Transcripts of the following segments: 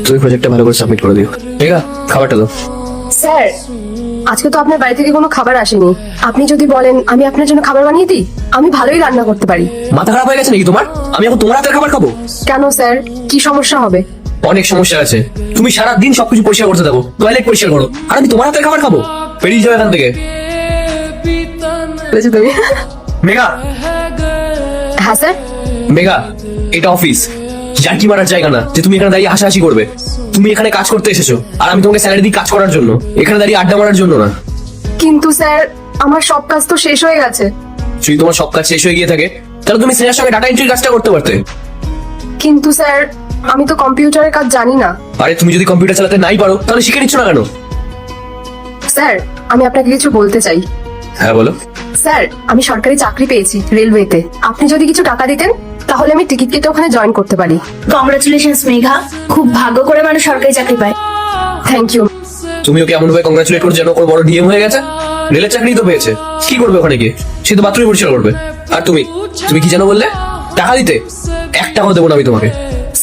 তুমি প্রজেক্টটা ভালো করে সাবমিট করে দিও। ঠিক আছে, খাবারটা দাও। স্যার, আজকে তো আপনার বাড়ি থেকে কোনো খাবার আসেনি। আপনি যদি বলেন আমি আপনার জন্য খাবার বানিয়ে দিই, আমি ভালোই রান্না করতে পারি। মাথা খারাপ হয়ে গেছে নাকি তোমার? আমি এখন তোমার হাতের খাবার খাবো? কেন স্যার, কি সমস্যা হবে? অনেক সমস্যা আছে। তুমি সারাদিন সবকিছু পরিষ্কার করতে থাকো, টয়লেট পরিষ্কার করো, আর আমি তোমার হাতের খাবার খাবো? বেরিয়ে যাও এখান থেকে। বলেছো তুমি? মেঘা, হ্যাঁ স্যার। মেঘা, এটা অফিস, জার্কি মারার জায়গা না যে তুমি এখানে দাঁড়িয়ে হাসাহাসি করবে। তুমি এখানে কাজ করতে এসেছো, আর আমি তোমাকে স্যালারি দিই কাজ করার জন্য, এখানে দাঁড়িয়ে আড্ডা মারার জন্য না। কিন্তু স্যার, আমার সব কাজ তো শেষ হয়ে গেছে। যদি তোমার সব কাজ শেষ হয়ে গিয়ে থাকে, তাহলে তুমি স্নেহার সঙ্গে ডাটা এন্ট্রির কাজটা করতে পারতে। কিন্তু স্যার, আমি তো কম্পিউটারের কাজ জানি না। আরে তুমি যদি কম্পিউটার চালাতে নাই পারো, তাহলে শিখে নিচ্ছ না কেন? স্যার, আমি আপনাকে কিছু বলতে চাই। হ্যাঁ বলো। স্যার, আমি সরকারি চাকরি পেয়েছি রেলওয়েতে। আপনি যদি কিছু টাকা দিতেন, তাহলে আমি টিকিট কেটে ওখানে জয়েন করতে পারি। কংগ্রাচুলেশনস মেঘা, খুব ভাগ্য করে মানুষ সরকারি চাকরি পায়। Thank you. তুমি ওকে এমন ভাবে কংগ্রাচুলেট করছো যেন ওর বড় ডিএম হয়ে গেছে। রেলের চাকরি তো পেয়েছে, কি করবে ওখানে গিয়ে? সে তো বাথরুমে পরিষ্কার করবে। আর তুমি তুমি কি যেন বললে? টাকা দিতে? 1 টাকাও দেবো না আমি তোমাকে।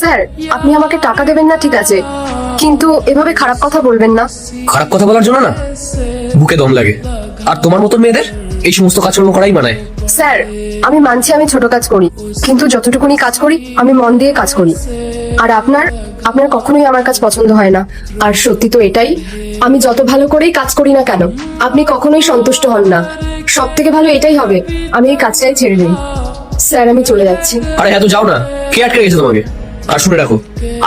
স্যার, আপনি আমাকে টাকা দেবেন না ঠিক আছে, কিন্তু এভাবে খারাপ কথা বলবেন না। খারাপ কথা বলার জন্য না, বুকে দম লাগে। আর তোমার মতো মেয়েদের এই সমস্ত কাজকর্ম করাই মানায়। স্যার, আমি মানছি আমি ছোট কাজ করি, কিন্তু যতটুকুনি কাজ করি আমি মন দিয়ে কাজ করি। আর আপনার আপনার কখনোই আমার কাজ পছন্দ হয় না। আর সত্যি তো এটাই, আমি যত ভালো করেই কাজ করি না কেন, আপনি কখনোই সন্তুষ্ট হন না। সব থেকে ভালো এটাই হবে, আমি এই কাজটাই ছেড়ে দিই। স্যার, আমি চলে যাচ্ছি। আরে এত যাও না, কে আটকে গেছে তোমাকে? আর শুনে রাখো,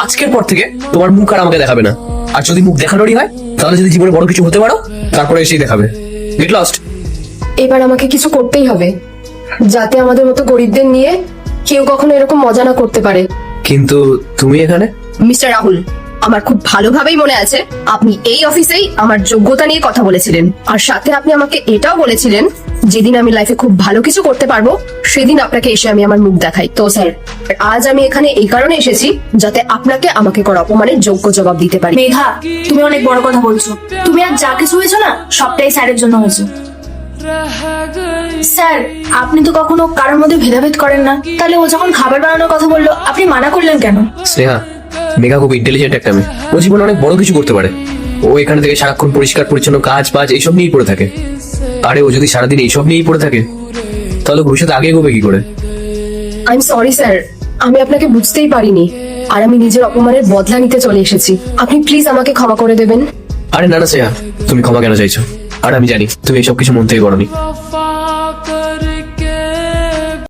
আজকের পর থেকে তোমার মুখ আর আমাকে দেখাবে না। আর যদি মুখ দেখানোরই হয়, তাহলে যদি জীবনে বড় কিছু হতে পারো, তারপরে এসেই দেখাবে। Get lost. এবার আমাকে কিছু করতেই হবে, যাতে আমাদের মতো গরিবদের নিয়ে কেউ কখনো এরকম মজা না করতে পারে। কিন্তু তুমি এখানে? মিস্টার রাহুল, আমার খুব ভালোভাবেই মনে আছে আপনি এই অফিসেই আমার যোগ্যতা নিয়ে কথা বলেছিলেন। আর সাথে আপনি আমাকে এটাও বলেছিলেন, যেদিন আমি লাইফে খুব ভালো কিছু করতে পারবো, সেদিন আপনাকে এসে আমি আমার মুখ দেখাই। তো স্যার, আজ আমি এখানে এই কারণে এসেছি, যাতে আপনাকে আমাকে করা অপমানের যোগ্য জবাব দিতে পারি। মেঘা, তুমি অনেক বড় কথা বলছো। তুমি আর যা কিছু হয়েছো না, সবটাই স্যারের জন্য হয়েছে। স্যার, আপনি তো কখনো কারোর মধ্যে ভেদাভেদ করেন না, তাহলে ও যখন খাবার বানানোর কথা বললো, আপনি মানা করলেন কেন? স্নেহা, মেঘা খুব ইন্টেলিজেন্ট একটা মেয়ে, ও জীবনে অনেক বড় কিছু করতে পারে। ও এখানে থেকে সারাক্ষণ পরিষ্কার পরিচ্ছন্ন কাজ বাজ এইসব নিয়েই পড়ে থাকে। আরে ও যদি সারাদিন এইসব নিয়েই পড়ে থাকে, তাহলে ভবিষ্যতে আগে এগোবে কি করে? আই এম সরি স্যার, আমি আপনাকে বুঝতেই পারিনি, আর আমি নিজের অপমানের বদলা নিতে চলে এসেছি। আপনি প্লিজ আমাকে ক্ষমা করে দেবেন। আরে না না স্নেহা, তুমি ক্ষমা কেন চাইছো? আর আমি জানি তুমি এইসব কিছু মন থেকে করোনি।